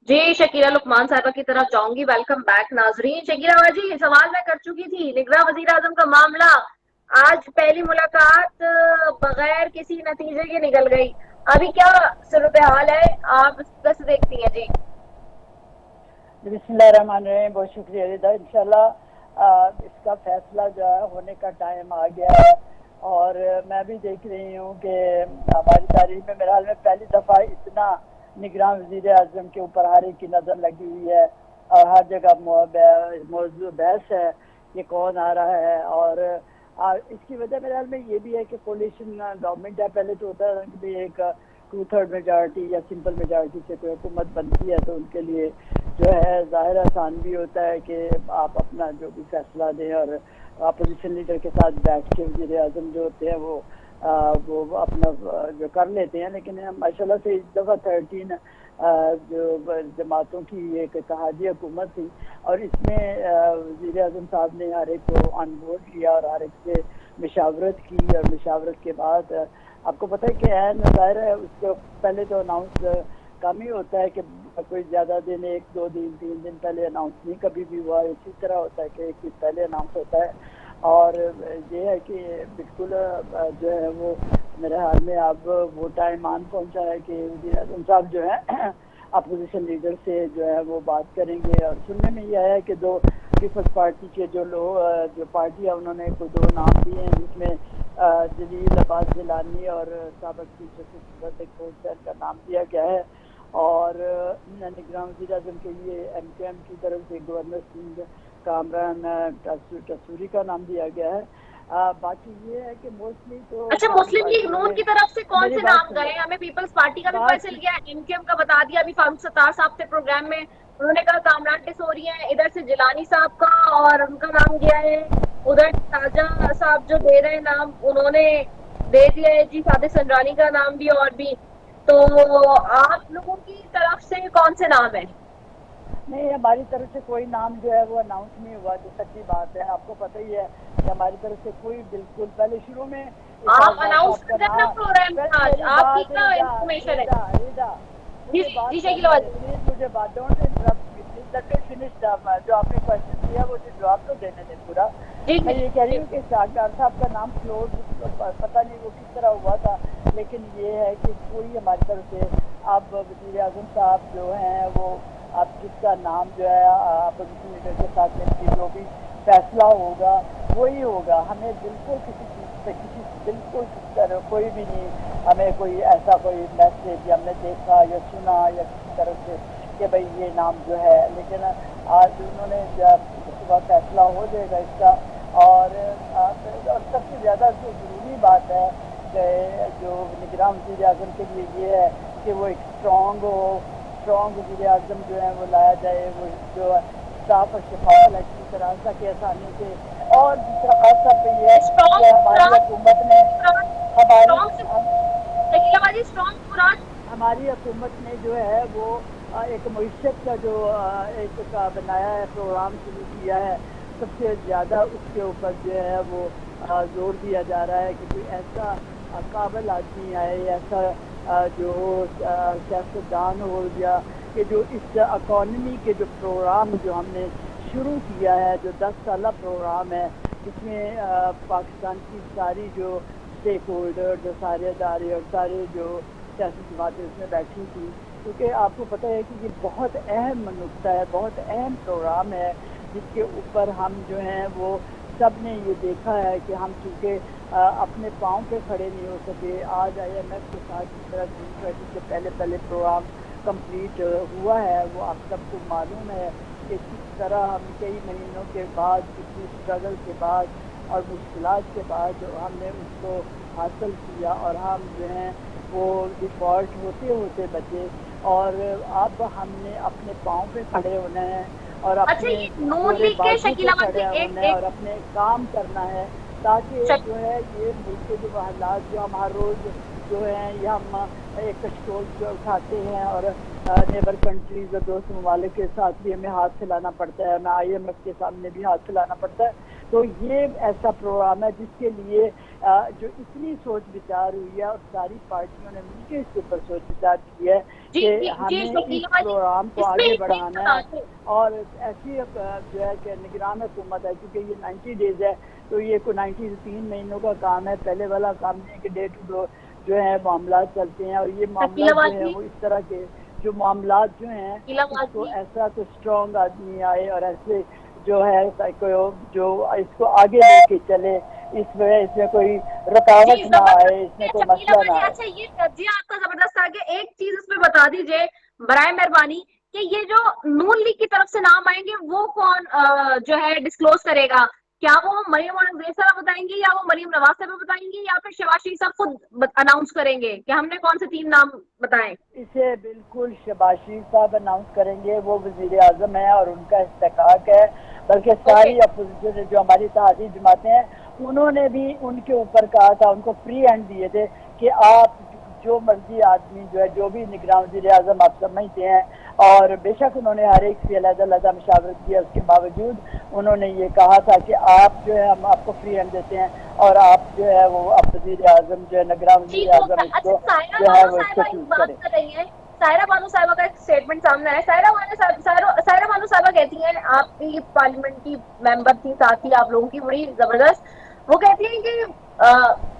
جی Shakila لقمان صاحبہ کی طرف جاؤں گی. ویلکم بیک ناظرین. شکیلا باجی سوال میں کر چکی تھی نگراں وزیر اعظم کا معاملہ. آج پہلی ملاقات بغیر کسی نتیجے کے نکل گئی. ابھی کیا صورتحال ہے آپ کیسے دیکھتی ہیں؟ جی بسم اللہ الرحمن الرحیم. بہت شکریہ رضا. انشاءاللہ اس کا فیصلہ جو ہے ہونے کا ٹائم آ گیا ہے، اور میں بھی دیکھ رہی ہوں کہ ہماری تاریخ میں میرے حال میں پہلی دفعہ اتنا نگراں وزیر اعظم کے اوپر ہر ایک کی نظر لگی ہوئی ہے، اور ہر جگہ موضوع بحث ہے کہ کون آ رہا ہے. اور اس کی وجہ میرے حال میں یہ بھی ہے کہ کولیشن گورنمنٹ ہے. پہلے تو ہوتا ہے کہ ایک 2/3 میجارٹی یا سمپل میجارٹی سے کوئی حکومت بنتی ہے تو ان کے لیے جو ہے ظاہر آسان بھی ہوتا ہے کہ آپ اپنا جو بھی فیصلہ دیں، اور اپوزیشن لیڈر کے ساتھ بیٹھ کے وزیر اعظم جو ہوتے ہیں وہ اپنا جو کر لیتے ہیں. لیکن ماشاء اللہ سے اس دفعہ 13 جو جماعتوں کی ایک اتحادی حکومت تھی، اور اس میں وزیر اعظم صاحب نے ہر ایک کو آن بورڈ لیا اور ہر ایک سے مشاورت کی، اور مشاورت کے بعد آپ کو پتہ ہے کہ ظاہر ہے اس کو پہلے تو اناؤنس کم ہی ہوتا ہے کہ کوئی زیادہ دن 1 2 دن 3 دن پہلے اناؤنس نہیں کبھی بھی ہوا. اسی طرح ہوتا ہے کہ ایک دن پہلے اناؤنس ہوتا ہے. اور یہ ہے کہ بالکل جو ہے وہ میرے حال میں اب وہ ٹائم آن پہنچا ہے کہ وزیر اعظم صاحب جو ہے اپوزیشن لیڈر سے جو ہے وہ بات کریں گے. اور سننے میں یہ آیا کہ دو پیپلز پارٹی کے جو پارٹی ہے انہوں نے کوئی 2 نام دیے ہیں، جس میں جلیل عباس گیلانی اور سابق چیف جسٹس ردیک حسین کا نام دیا گیا ہے. اور نگراں وزیر اعظم کے لیے ایم کیو ایم کی طرف سے گورنر سنگھ کامران ٹسوری کا نام دیا گیا ہے. باقی یہ ہے کہ موسٹلی تو اچھا، باقی مسلم لیگ پارٹیوں نون میں کی طرف سے کون میری سے بات نام سن گئے؟ لو ہمیں پیپلز پارٹی کا بھی پتہ بات چل گیا، ایم کیو ایم کا بتا دیا ابھی فاروق ستار صاحب سے پروگرام میں. انہوں نے کہا کامران ٹیسوری ہیں، ادھر سے جیلانی صاحب کا اور ان کا نام گیا ہے. ادھر تاجہ صاحب جو دے رہے ہیں نام انہوں نے دے دیا ہے جی صادق سنجرانی کا نام بھی. اور بھی تو آپ لوگوں کی طرف سے کون سے نام ہیں؟ نہیں، ہماری طرف سے کوئی نام جو ہے وہ اناؤنس نہیں ہوا. جو سچی بات ہے آپ کو پتہ ہی ہے کہ ہماری طرف سے کوئی بالکل پہلے شروع میں آپ اسحاق ڈار اناؤنس صاحب کا کر دیں اپنا نام. پروگرام آج، میری آپ کی بات کیا رضا انفارمیشن ہے؟ رضا رضا جی مجھے جی بات شکیلا کرنے دیں باجی. پلیز. مجھے بات don't interrupt me please. Let me finish جو آپ نے کوشچن کیا وہ جواب تو دینے دیں پورا. جی میں جی یہ کہہ رہی جی ہوں کہ اسحاق ڈار صاحب کا نام فلوٹ پتہ نہیں وہ کس طرح ہوا تھا، لیکن یہ ہے کہ کوئی ہماری طرف سے اب وزیر اعظم صاحب جو ہیں وہ اب جس کا نام جو ہے اپوزیشن لیڈر کے ساتھ مل کے جو بھی فیصلہ ہوگا وہی ہوگا. ہمیں بالکل کسی چیز پہ بالکل کسی طرح کوئی بھی نہیں، ہمیں کوئی ایسا کوئی میسج ہم نے دیکھا یا سنا یا کسی طرف سے کہ بھئی یہ نام جو ہے. لیکن آج انہوں نے صبح فیصلہ ہو جائے گا اس کا. اور سب سے زیادہ جو ضروری بات ہے کہ جو نگراں وزیر اعظم کے لیے یہ ہے کہ وہ ایک اسٹرانگ وزیر اعظم جو ہے وہ لایا جائے، وہ جو صاف اور شفاف الیکشن کرا سکے آسانی سے. اور دوسرا خاص طور پہ یہ ہے کہ اسٹرانگ ہماری مراد حکومت نے ہماری اسٹرانگ سے شکیلا باجی اسٹرانگ مراد ہماری حکومت نے جو ہے وہ ایک معیشت کا جو ایک کا بنایا ہے، پروگرام شروع کیا ہے. سب سے زیادہ اس کے اوپر جو ہے وہ زور دیا جا رہا ہے کہ کوئی ایسا قابل آدمی آئے، ایسا جو سیاستدان ہو گیا کہ جو اس اکانومی کے جو پروگرام جو ہم نے شروع کیا ہے، جو 10 سالہ پروگرام ہے، جس میں پاکستان کی ساری جو اسٹیک ہولڈر، جو سارے ادارے اور سارے جو سیاسی جماعتیں اس میں بیٹھی تھیں. کیونکہ آپ کو پتہ ہے کہ یہ بہت اہم نقطہ ہے، بہت اہم پروگرام ہے جس کے اوپر ہم جو ہیں وہ سب نے یہ دیکھا ہے کہ ہم چونکہ اپنے پاؤں پہ کھڑے نہیں ہو سکے. آج آئی ایم ایف کے ساتھ جس طرح G20 کے پہلے پروگرام کمپلیٹ ہوا ہے وہ آپ سب کو معلوم ہے کہ کس طرح ہم کئی مہینوں کے بعد کسی اسٹرگل کے بعد اور مشکلات کے بعد ہم نے اس کو حاصل کیا، اور ہم جو ہیں وہ ڈیفالٹ ہوتے ہوتے بچے. اور اب ہم نے اپنے پاؤں پہ کھڑے ہونا ہے اور اچھا اپنے یہ نون جوڑے لیگ کے بازو پہ شکیلا باجی کھڑے ایک ہونا ہے ایک اور اپنے کام کرنا ہے، تاکہ جو ہے یہ ملک کے جو حالات جو ہم ہر روز جو ہیں یہ ہم ایک کشکول جو اٹھاتے ہیں اور نیبر کنٹریز اور دوست ممالک کے ساتھ بھی ہمیں ہاتھ پھیلانا پڑتا ہے، ہمیں آئی ایم ایف کے سامنے بھی ہاتھ پھیلانا پڑتا ہے. تو یہ ایسا پروگرام ہے جس کے لیے جو اتنی سوچ بچار ہوئی ہے اور ساری پارٹیوں نے مل کے اس کے اوپر سوچ بچار کی ہے کہ ہمیں اس پروگرام کو آگے بڑھانا ہے. اور ایسی جو ہے کہ نگران حکومت ہے، کیونکہ یہ 90 ڈیز ہے تو یہ کوئی 3 مہینوں کا کام ہے. پہلے والا کام نہیں ہے کہ ڈے ٹو ڈے جو ہے معاملات چلتے ہیں، اور یہ معاملات جو ہیں وہ اس طرح کے جو معاملات جو ہیں اس کو ایسا کوئی اسٹرانگ آدمی آئے اور ایسے جو ہے جو اس کو آگے لے کے چلے، اس میں کوئی رکاوٹ نہ آئے، اس میں کوئی مسئلہ نہ آئے. اچھا یہ جی آپ کا زبردست آگے ایک چیز اس میں بتا دیجئے برائے مہربانی کہ یہ جو نون لیگ کی طرف سے نام آئیں گے وہ کون جو ہے ڈسکلوز کرے گا؟ کیا وہ مریم اورنگزیب صاحب بتائیں گے یا وہ مریم نواز صاحب بتائیں گے یا پھر شہباز شریف صاحب خود اناؤنس کریں گے کہ ہم نے کون سے 3 نام بتائیں؟ اسے بالکل شہباز شریف صاحب اناؤنس کریں گے، وہ وزیر اعظم ہے اور ان کا استحقاق ہے. بلکہ ساری اپوزیشن جو ہماری اتحادی جماعتیں ہیں انہوں نے بھی ان کے اوپر کہا تھا، ان کو فری ہینڈ دیے تھے کہ آپ جو مرضی آدمی جو ہے جو بھی نگراں وزیر اعظم آپ سمجھتے ہیں، اور بے شک انہوں نے ہر ایک سے علیحدہ علیحدہ مشاورت کیا، اس کے باوجود انہوں نے یہ کہا تھا کہ آپ جو ہے ہم آپ کو فری ہینڈ دیتے ہیں اور آپ جو ہے وہ اب وزیر اعظم جو ہے نگراں وزیر اعظم اس کو جو ہے وہ اس کو چوز کریں. سائرہ بانو صاحبہ کا ایک اسٹیٹمنٹ سامنے آیا. سائرہ بانو صاحبہ کہتی ہیں، آپ کی پارلیمنٹ کی ممبر تھی، ساتھی آپ لوگوں کی بڑی زبردست، وہ کہتی ہیں کہ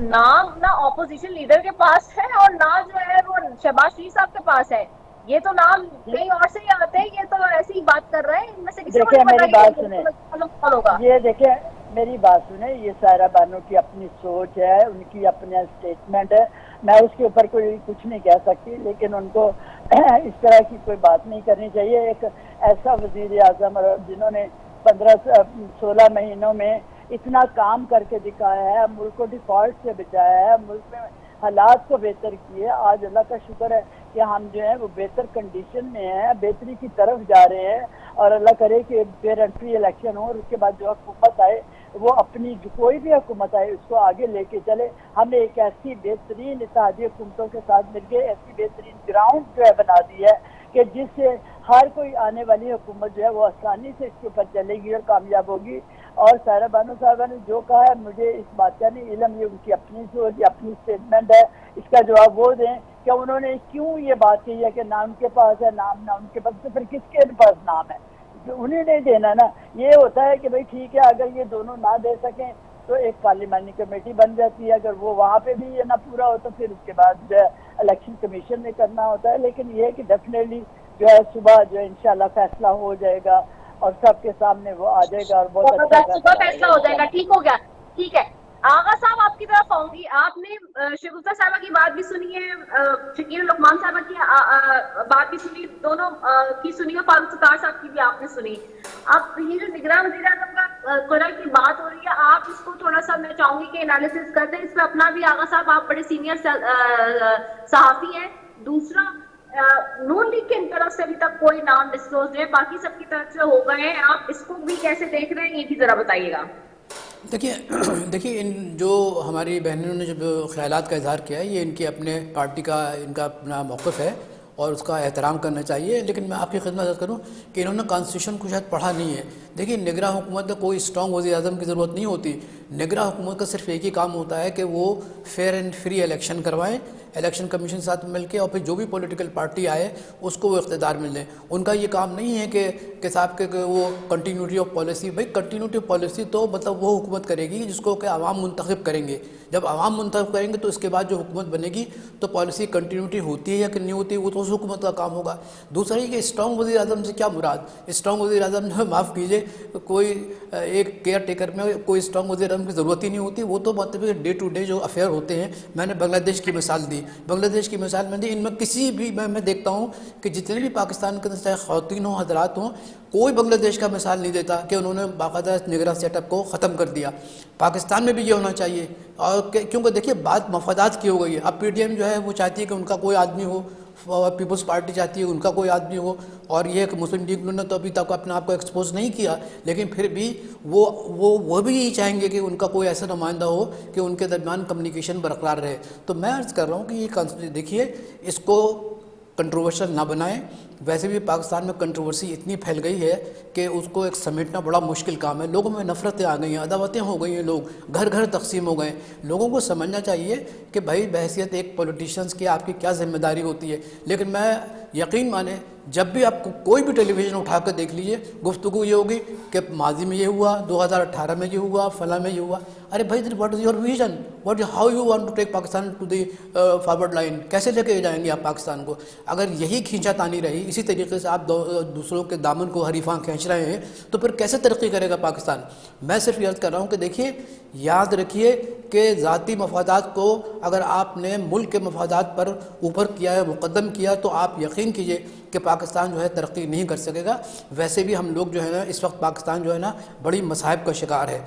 نام نہ اپوزیشن لیڈر کے پاس ہے اور نہ جو ہے وہ شہباز شریف صاحب کے پاس ہے، یہ تو نام کہیں اور سے ہی آتے ہیں، یہ تو ایسی ہی بات کر رہے ہیں، ان میں سے کسی کو دیکھیں نہیں پتا میری بات کہ سنیں، کون ہوگا. یہ دیکھیں میری بات سنیں، یہ سائرہ بانو کی اپنی سوچ ہے، ان کی اپنا اسٹیٹمنٹ ہے، میں اس کے اوپر کوئی کچھ نہیں کہہ سکتی، لیکن ان کو اس طرح کی کوئی بات نہیں کرنی چاہیے. ایک ایسا وزیر اعظم جنہوں نے 15-16 مہینوں میں اتنا کام کر کے دکھایا ہے، ملک کو ڈیفالٹ سے بچایا ہے، ملک میں حالات کو بہتر کیے. آج اللہ کا شکر ہے کہ ہم جو ہے وہ بہتر کنڈیشن میں ہیں، بہتری کی طرف جا رہے ہیں، اور اللہ کرے کہ فیئر اینڈ فری الیکشن ہو اور اس کے بعد جو حکومت آئے وہ اپنی کوئی بھی حکومت آئے اس کو آگے لے کے چلے. ہم نے ایک ایسی بہترین اتحادی حکومتوں کے ساتھ مل کے ایسی بہترین گراؤنڈ جو ہے بنا دی ہے کہ جس سے ہر کوئی آنے والی حکومت جو ہے وہ آسانی سے اس کے اوپر چلے گی اور کامیاب ہوگی. اور سائرہ بانو صاحبہ نے جو کہا ہے مجھے اس بات کا نہیں علم، یہ ان کی اپنی سوچ اپنی اسٹیٹمنٹ ہے، اس کا جواب وہ دیں کہ انہوں نے کیوں یہ بات کہی ہے کہ نام کے پاس ہے، نام نہ ان کے پاس، تو پھر کس کے پاس نام ہے؟ انہیں نہیں دینا نا. یہ ہوتا ہے کہ بھئی ٹھیک ہے، اگر یہ دونوں نہ دے سکیں تو ایک پارلیمانی کمیٹی بن جاتی ہے، اگر وہ وہاں پہ بھی یہ نہ پورا ہو تو پھر اس کے بعد جو ہے الیکشن کمیشن نے کرنا ہوتا ہے. لیکن یہ ہے کہ ڈیفینیٹلی جو ہے صبح جو ہے انشاءاللہ فیصلہ ہو جائے گا اور سب کے سامنے وہ آ جائے گا اور بہت اچھا فیصلہ ہو جائے گا. ٹھیک ہو گیا، ٹھیک ہے. آغا صاحب آپ کی طرف آؤں گی. آپ نے شگفتہ صاحبہ کی بات بھی سنی ہے، شکیل الرحمان صاحبہ کی بات بھی سنی، دونوں کی سنی، اور فاروق ستار صاحب کی بھی آپ نے سنی. اب یہ جو نگراں وزیر اعظم کا قرار کی بات ہو رہی ہے، آپ اس کو تھوڑا سا میں چاہوں گی کہ انالیسس کر دیں اس پہ اپنا بھی. آغا صاحب آپ بڑے سینئر صحافی ہیں. دوسرا، نون لیگ کی طرف سے ابھی تک کوئی نام ڈسکلوز ہے، باقی سب کی طرف سے ہو گئے ہیں، آپ اس کو بھی کیسے دیکھ رہے ہیں یہ بھی ذرا بتائیے گا. دیکھیے ان جو ہماری بہنوں نے جب خیالات کا اظہار کیا ہے، یہ ان کی اپنے پارٹی کا ان کا اپنا موقف ہے اور اس کا احترام کرنا چاہیے. لیکن میں آپ کی خدمت عرض کروں کہ انہوں نے کانسٹیٹیوشن کو شاید پڑھا نہیں ہے. دیکھیے نگراں حکومت میں کوئی اسٹرانگ وزیر اعظم کی ضرورت نہیں ہوتی. نگراں حکومت کا صرف ایک ہی کام ہوتا ہے کہ وہ فیئر اینڈ فری الیکشن کروائیں، الیکشن کمیشن کے ساتھ مل کے، اور پھر جو بھی پولیٹیکل پارٹی آئے اس کو وہ اقتدار مل دیں. ان کا یہ کام نہیں ہے کہ صاحب کہ وہ کنٹینیوٹی آف پالیسی. بھائی کنٹینیوٹی آف پالیسی تو مطلب وہ حکومت کرے گی جس کو کہ عوام منتخب کریں گے. جب عوام منتخب کریں گے تو اس کے بعد جو حکومت بنے گی تو پالیسی کنٹینیوٹی ہوتی ہے یا کہ نہیں ہوتی وہ تو اس حکومت کا کام ہوگا. دوسرا یہ کہ اسٹرانگ وزیر اعظم سے کیا مراد؟ اسٹرانگ وزیر اعظم جو معاف کیجیے، کوئی ایک کیئر ٹیکر میں کوئی اسٹرانگ وزیر اعظم کی ضرورت ہی نہیں ہوتی. وہ تو مطلب ڈے ٹو ڈے جو افیئر ہوتے ہیں. میں نے بنگلہ دیش کی مثال دی، بنگلہ دیش کی مثال میں دی. ان میں کسی بھی میں دیکھتا ہوں کہ جتنے بھی پاکستان کے اندر چاہے خواتین ہوں حضرات ہوں، کوئی بنگلہ دیش کا مثال نہیں دیتا کہ انہوں نے باقاعدہ نگراں سیٹ اپ کو ختم کر دیا. پاکستان میں بھی یہ ہونا چاہیے. اور کیونکہ دیکھیے بات مفادات کی ہو گئی ہے. اب پی ٹی ایم جو ہے وہ چاہتی ہے کہ ان کا کوئی آدمی ہو، پیپلز پارٹی چاہتی ہے ان کا کوئی آدمی ہو، اور یہ کہ مسلم لیگ نے تو ابھی تک اپنے آپ کو ایکسپوز نہیں کیا، لیکن پھر بھی وہ بھی یہی چاہیں گے کہ ان کا کوئی ایسا نمائندہ ہو کہ ان کے درمیان کمیونیکیشن برقرار رہے. تو میں عرض کر رہا ہوں کہ یہ دیکھیے اس کو کنٹروورشل نہ بنائیں. ویسے بھی پاکستان میں کنٹروورسی اتنی پھیل گئی ہے کہ اس کو ایک سمیٹنا بڑا مشکل کام ہے. لوگوں میں نفرتیں آ گئی ہیں, عداوتیں ہو گئی ہیں, لوگ گھر گھر تقسیم ہو گئے. لوگوں کو سمجھنا چاہیے کہ بھائی بحیثیت ایک پولیٹیشینس کی آپ کی کیا ذمہ داری ہوتی ہے. لیکن میں یقین مانیں جب بھی آپ کو کوئی بھی ٹیلی ویژن اٹھا کر دیکھ لیجئے, گفتگو یہ ہوگی کہ ماضی میں یہ ہوا, 2018 میں یہ ہوا, فلاں میں یہ ہوا. ارے بھائی what is your vision, how you want to take Pakistan to the forward line, کیسے لے کے جائیں گے آپ پاکستان کو؟ اگر یہی کھینچا تانی رہی, اسی طریقے سے آپ دوسروں کے دامن کو حریفاں کھینچ رہے ہیں, تو پھر کیسے ترقی کرے گا پاکستان؟ میں صرف عرض کر رہا ہوں کہ دیکھیے, یاد رکھیے کہ ذاتی مفادات کو اگر آپ نے ملک کے مفادات پر اوپر کیا ہے, مقدم کیا, تو آپ یقین کیجئے کہ پاکستان جو ہے ترقی نہیں کر سکے گا. ویسے بھی ہم لوگ جو ہے نا اس وقت پاکستان جو ہے نا بڑی مصائب کا شکار ہے.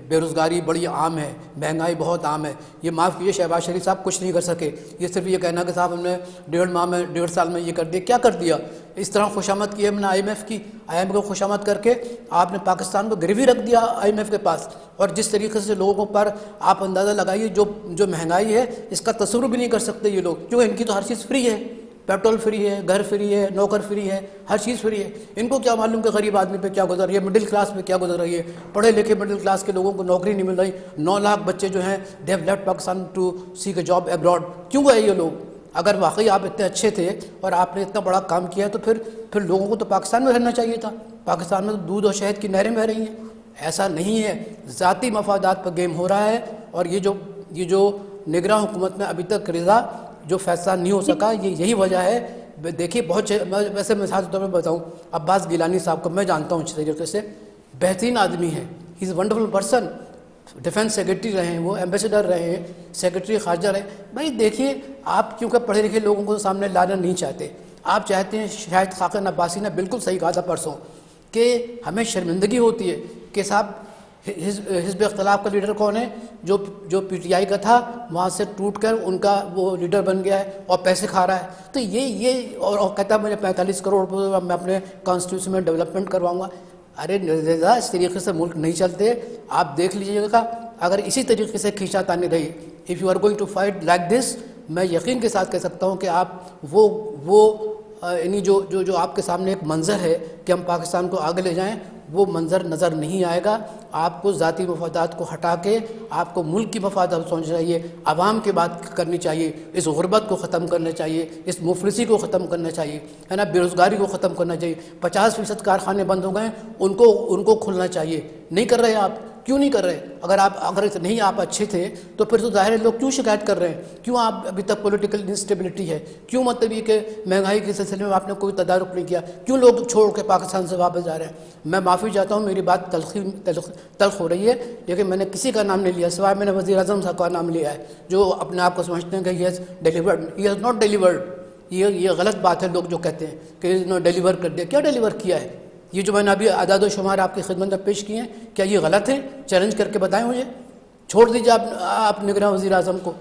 بے روزگاری بڑی عام ہے, مہنگائی بہت عام ہے. یہ معاف کیجیے شہباز شریف صاحب کچھ نہیں کر سکے. یہ صرف یہ کہنا کہ صاحب ہم نے 1.5 سال میں یہ کر دیا. کیا کر دیا؟ اس طرح خوشامد کی ہم نے آئی ایم ایف کی, آئی ایم ایف کو خوشامد کر کے آپ نے پاکستان کو گروی رکھ دیا آئی ایم ایف کے پاس. اور جس طریقے سے لوگوں پر آپ اندازہ لگائیے, جو مہنگائی ہے اس کا تصور بھی نہیں کر سکتے یہ لوگ, کیونکہ ان کی تو ہر چیز فری ہے. پیٹرول فری ہے, گھر فری ہے, نوکر فری ہے, ہر چیز فری ہے. ان کو کیا معلوم کہ غریب آدمی پہ کیا گزر رہی ہے, مڈل کلاس پہ کیا گزر رہی ہے. پڑھے لکھے مڈل کلاس کے لوگوں کو نوکری نہیں مل رہی. 9 لاکھ بچے جو ہیں they have left Pakistan to seek a job abroad. کیوں گئے یہ لوگ؟ اگر واقعی آپ اتنے اچھے تھے اور آپ نے اتنا بڑا کام کیا تو پھر لوگوں کو تو پاکستان میں رہنا چاہیے تھا. پاکستان میں تو دودھ اور شہد کی نہریں بہہ رہی ہیں. ایسا نہیں ہے, ذاتی مفادات پر گیم ہو رہا ہے. اور یہ جو نگراں حکومت میں ابھی تک رضا جو فیصلہ نہیں ہو سکا, یہی وجہ ہے. دیکھیے بہت ویسے مثال کے طور پہ بتاؤں, عباس گیلانی صاحب کو میں جانتا ہوں اچھی طریقے سے, بہترین آدمی ہے, he is a wonderful person. Defence secretary رہے ہیں, وہ ایمبیسڈر رہے ہیں, سیکرٹری خارجہ رہے. بھائی دیکھیے, آپ کیونکہ پڑھے لکھے لوگوں کو سامنے لانا نہیں چاہتے, آپ چاہتے ہیں, شاید خاقان عباسی نے بالکل صحیح کہا تھا پرسوں کہ ہمیں شرمندگی ہوتی ہے کہ صاحب حزب اختلاف کا لیڈر کون ہے, جو پی ٹی آئی کا تھا وہاں سے ٹوٹ کر ان کا وہ لیڈر بن گیا ہے اور پیسے کھا رہا ہے. تو یہ اور کہتا ہے مجھے 45 کروڑ روپے میں اپنے کانسٹیٹیوشن میں ڈیولپمنٹ کرواؤں گا. ارے رضا, اس طریقے سے ملک نہیں چلتے. آپ دیکھ لیجیے گا اگر اسی طریقے سے کھینچا تانی رہی, if you are going to fight like this, میں یقین کے ساتھ کہہ سکتا ہوں کہ آپ وہ یعنی جو آپ کے سامنے ایک منظر ہے کہ ہم پاکستان کو آگے لے جائیں, وہ منظر نظر نہیں آئے گا. آپ کو ذاتی مفادات کو ہٹا کے آپ کو ملک کی مفادات سوچنا چاہیے, عوام کی بات کرنی چاہیے, اس غربت کو ختم کرنا چاہیے, اس مفلسی کو ختم کرنا چاہیے, ہے نا, بے روزگاری کو ختم کرنا چاہیے. 50% کارخانے بند ہو گئے, ان کو کھلنا چاہیے. نہیں کر رہے آپ, کیوں نہیں کر رہے؟ اگر نہیں آپ اچھے تھے تو پھر تو ظاہر ہے لوگ کیوں شکایت کر رہے ہیں؟ کیوں آپ ابھی تک پولیٹیکل انسٹیبلٹی ہے؟ کیوں مطلب یہ کہ مہنگائی کے سلسلے میں آپ نے کوئی تدارک نہیں کیا؟ کیوں لوگ چھوڑ کے پاکستان سے واپس جا رہے ہیں؟ میں معافی چاہتا ہوں, میری بات تلخ ہو رہی ہے, لیکن میں نے کسی کا نام نہیں لیا سوائے میں نے وزیر اعظم صاحب کا نام لیا ہے, جو اپنے آپ کو سمجھتے ہیں کہ he has delivered. He has not delivered. یہ غلط بات ہے. لوگ جو کہتے ہیں کہ ڈیلیور کر دیا, کیا ڈیلیور کیا ہے؟ یہ جو میں نے ابھی اعداد و شمار آپ کی خدمت میں پیش کیے ہیں, کیا یہ غلط ہیں؟ چیلنج کر کے بتائیں مجھے. چھوڑ دیجیے آپ نگراں وزیر اعظم کو,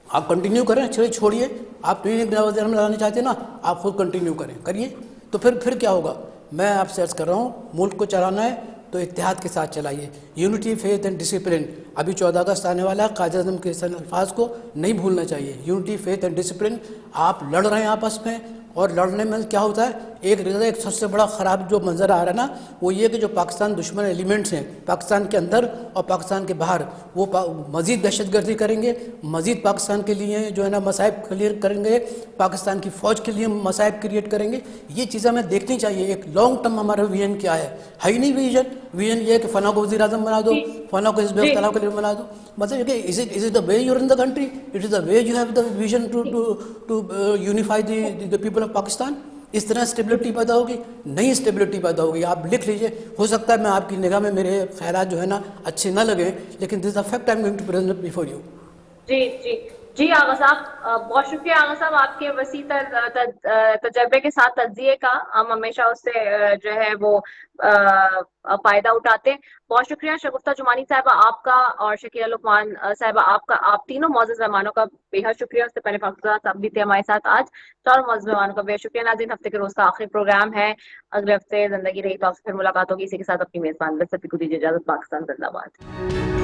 آپ کنٹینیو کریں. چھوڑیے, آپ نہیں نگراں وزیر اعظم لانا چاہتے نا, آپ خود کنٹینیو کریے. تو پھر کیا ہوگا؟ میں آپ سے عرض کر رہا ہوں, ملک کو چلانا ہے تو اتحاد کے ساتھ چلائیے. Unity, faith and discipline. ابھی 14 اگست آنے والا ہے, قائد اعظم کے الفاظ کو نہیں بھولنا چاہیے. Unity, faith and discipline. آپ لڑ رہے ہیں آپس میں, اور لڑنے میں کیا ہوتا ہے, ایک سب سے بڑا خراب جو منظر آ رہا ہے نا, وہ یہ کہ جو پاکستان دشمن ایلیمنٹس ہیں پاکستان کے اندر اور پاکستان کے باہر, وہ مزید دہشت گردی کریں گے, مزید پاکستان کے لیے جو ہے نا مصائب کلیئر کریں گے, پاکستان کی فوج کے لیے مصائب کریٹ کریں گے. یہ چیزیں ہمیں دیکھنی چاہیے. ایک لانگ ٹرم ہمارا ویژن کیا ہے ہی نہیں. ویژن یہ ہے کہ فلاں کو وزیر اعظم بنا دو, فلاں کو حزب اختلاف کے لیے بنا دو. مطلب کہ is it the way you're in the country? It is the way you have the vision to unify the people of Pakistan. اس طرح اسٹیبلٹی پیدا ہوگی؟ نہیں اسٹیبلٹی پیدا ہوگی. آپ لکھ لیجئے, ہو سکتا ہے میں آپ کی نگاہ میں میرے خیالات جو ہے نا اچھے نہ لگیں, لیکن this is a fact I am going to present before you. جی آغا صاحب, بہت شکریہ آغا صاحب آپ کے وسیع تجربے کے ساتھ تجزیے کا. ہم ہمیشہ اس سے جو ہے وہ فائدہ اٹھاتے ہیں. بہت شکریہ شگفتہ جمانی صاحبہ آپ کا, اور شکیلہ لقمان صاحبہ آپ کا. آپ تینوں معزز مہمانوں کا بے حد شکریہ. اس سے پہلے فاختہ صاحب بھی تھے ہمارے ساتھ آج. چاروں معزز مہمانوں کا بے شکریہ. ناظرین, ہفتے کے روز کا آخری پروگرام ہے. اگلے ہفتے زندگی رہی تو آپ سے پھر ملاقات ہوگی. اسی کے ساتھ اپنی میزبان بس سبھی کو دیجیے اجازت. پاکستان زندہ باد.